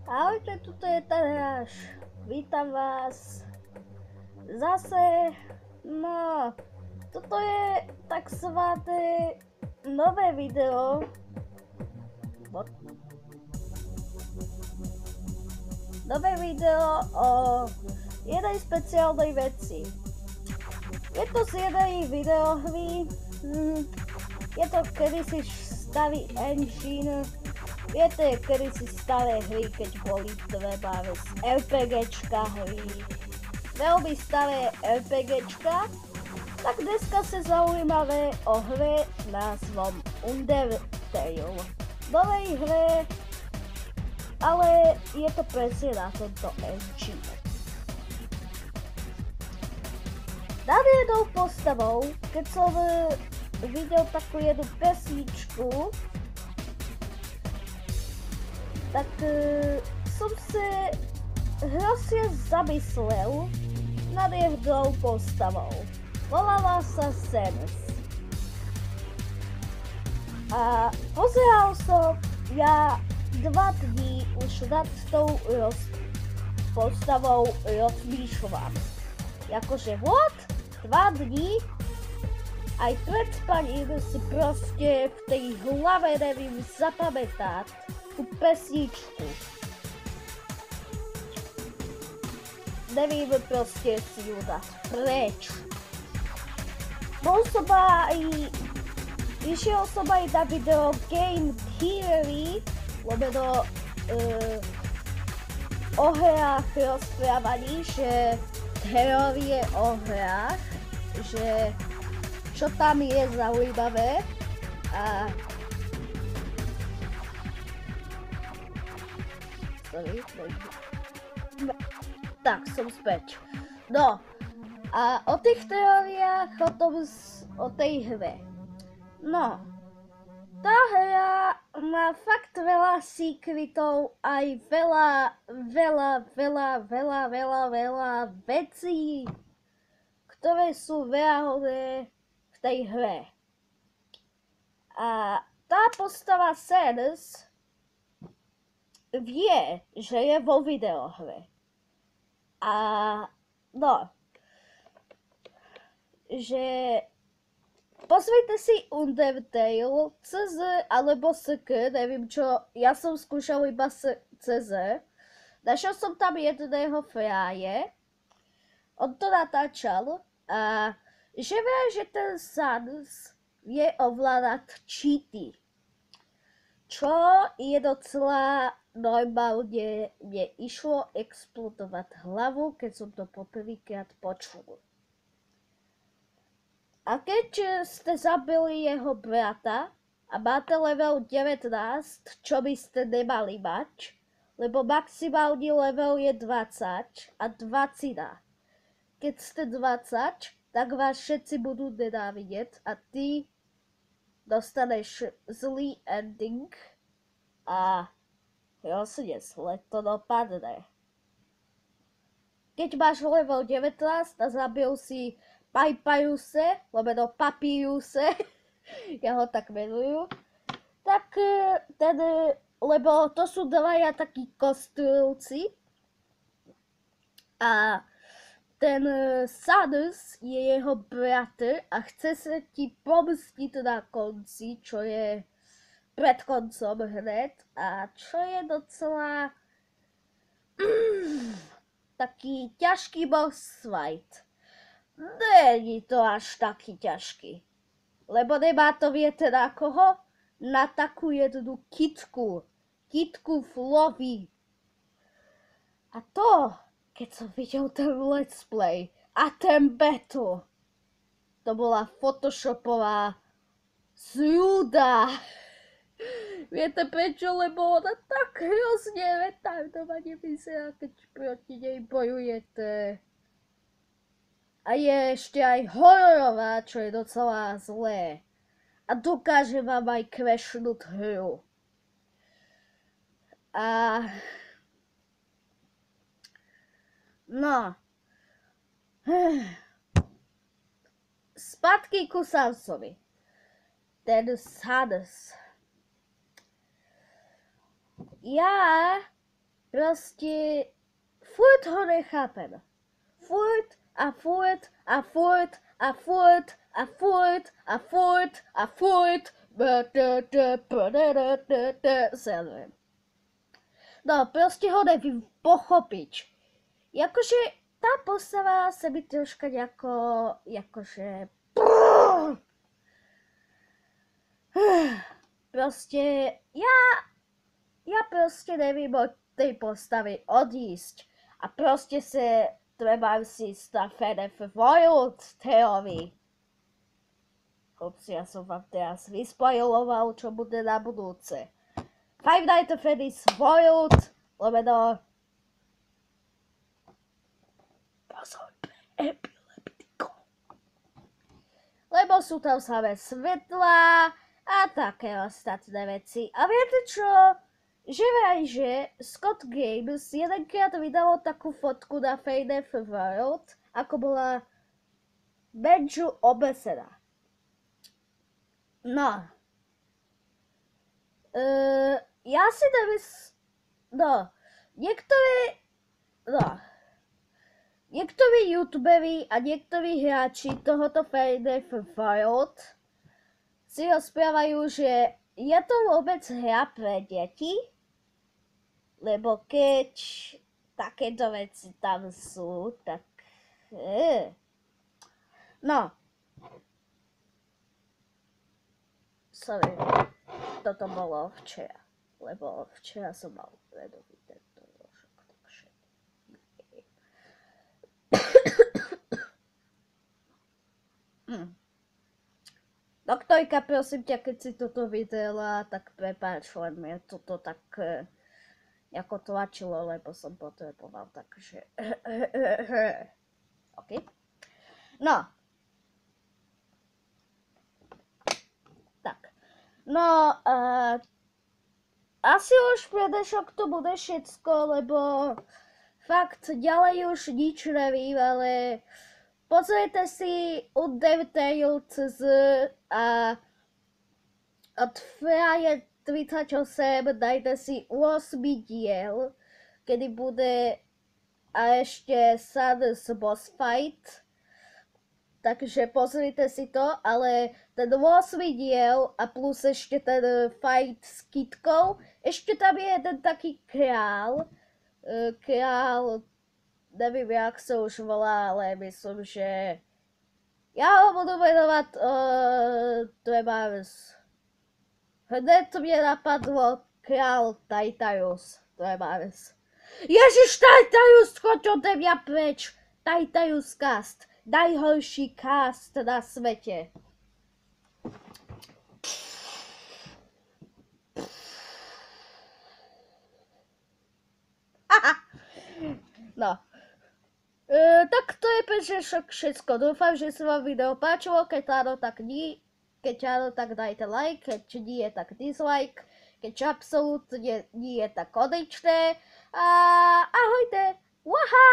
Ahojte, tuto je Tadeáš. Vítam vás zase. No, toto je takzvané nové video. Nové video o jednej speciálnej veci. Je to z jednej videohry. Je to kedysi starý engine. Viete, kedysi staré hry, keď boli treba z RPGčka hry, veľmi staré RPGčka, tak dneska sa zaujímavé o hre názvom Undertale. Novej hre, ale je to presne na tomto engine. Nad jednou postavou, keď som videl takú jednu pesničku, tak som sa hrozne zamyslel nad jednou postavou. Volala sa Sans. A pozeral som ja 2 dní už nad tou postavou rozmýšľam. Jakože what? 2 dní? Aj pred spaním si proste v tej hlave nevím zapamätať tú pesničku. Nevím proste si ju dať preč. Išiel som aj na video Game Theory, lomeno o hrách rozprávaní, že teórie o hrách, že čo tam je zaujímavé a tak, som späť. No, a o tých teóriách, o tej hre. No, tá hra má fakt veľa secretov, aj veľa vecí, ktoré sú reálne v tej hre. A tá postava Sans vie, že je vo videohre. A no, že pozrite si Undertale CZ alebo SK, neviem čo, ja som skúšal iba CZ. Našiel som tam jedného fraje, on to natáčal a že vie, že ten Sans vie ovládať cheaty. Čo je docela normálne mne išlo explodovať hlavu, keď som to poprvýkrát počul. A keď ste zabili jeho brata a máte level 19, čo by ste nemali mať, lebo maximálny level je 20 a 20. Keď ste 20, tak vás všetci budú nenávidieť a ty dostaneš zlý ending a hrozne zle to dopadne. Keď máš level 19 a zabil si Papyruse, lomeno Papyruse, ja ho tak menujú, tak ten, lebo to sú dvaja takí kostolci a ten Sans je jeho bratr a chce sa ti pomstiť na konci, čo je pred koncom hned a čo je docela taký ťažký boss fight. Není to až taký ťažký, lebo nemá to viete na koho? Na takú jednu kitku Floppy. A to, keď som videl ten let's play a ten battle, to bola photoshopová zrúda. Viete prečo? Lebo ona tak hrozne retardovane vyzerá, keď proti nej bojujete. A je ešte aj hororová, čo je docela zlé. A dokáže vám aj crashnúť hru. A no. Spadky ku Sansovi. Ten Sans. Ja Proste furt ho nechápem. Furt a furt a furt a furt a furt a furt a furt server. No, proste ho nevím pochopiť. Jakože tá postava sa mi troška nejako, jakože... Proste, ja proste nevím od tej postavy odísť. A proste sa treba si stafene v Wild Theory. Upsi, ja som vám teraz vyspojloval, čo bude na budúce. Five Nights at Freddy's Wild, lomeno... Pozor, epileptico. Lebo sú tam samé svetlá a také ostatné veci. A viete čo? Že vraj, že Scott Games jedenkrát vydalo takú fotku na Five Nights at World, ako bola Benju obesená. No. Ja si nemyslím... No. Niektorí youtuberi a niektorí hráči tohoto Five Nights at World si rozprávajú, že je to vôbec hra pre deti, lebo keď takéto veci tam sú, tak... No. Sorry, toto bolo včera, lebo včera som mal redový tento rožok, takže... Doktorka, prosím ťa, keď si toto videla, tak prepáč, len mňa toto tak ako tlačilo, lebo som potreboval, takže... OK. No. Tak. No, asi už pre dnešok to bude všetko, lebo fakt ďalej už nič nevím, ale pozrite si Undertale.cz a od Fraje 38 dajte si 8 diel, kedy bude a ešte Sadness Boss Fight. Takže pozrite si to, ale ten 8 diel a plus ešte ten fight s kitkou, ešte tam je jeden taký král, neviem jak sa už volá, ale myslím, že ja ho budu menovať, hneď mne napadlo král Titanius, Ježiš, Titanius, choď ode mňa preč, Titanius cast. Najhorší cast na svete. No. Tak to je pre všetko. Dúfam, že sa vám video páčilo. Keď áno, tak nie. Keď áno, tak dajte like. Keď nie, tak dislike. Keď absolútne nie, tak konečné. A ahojte. Waha!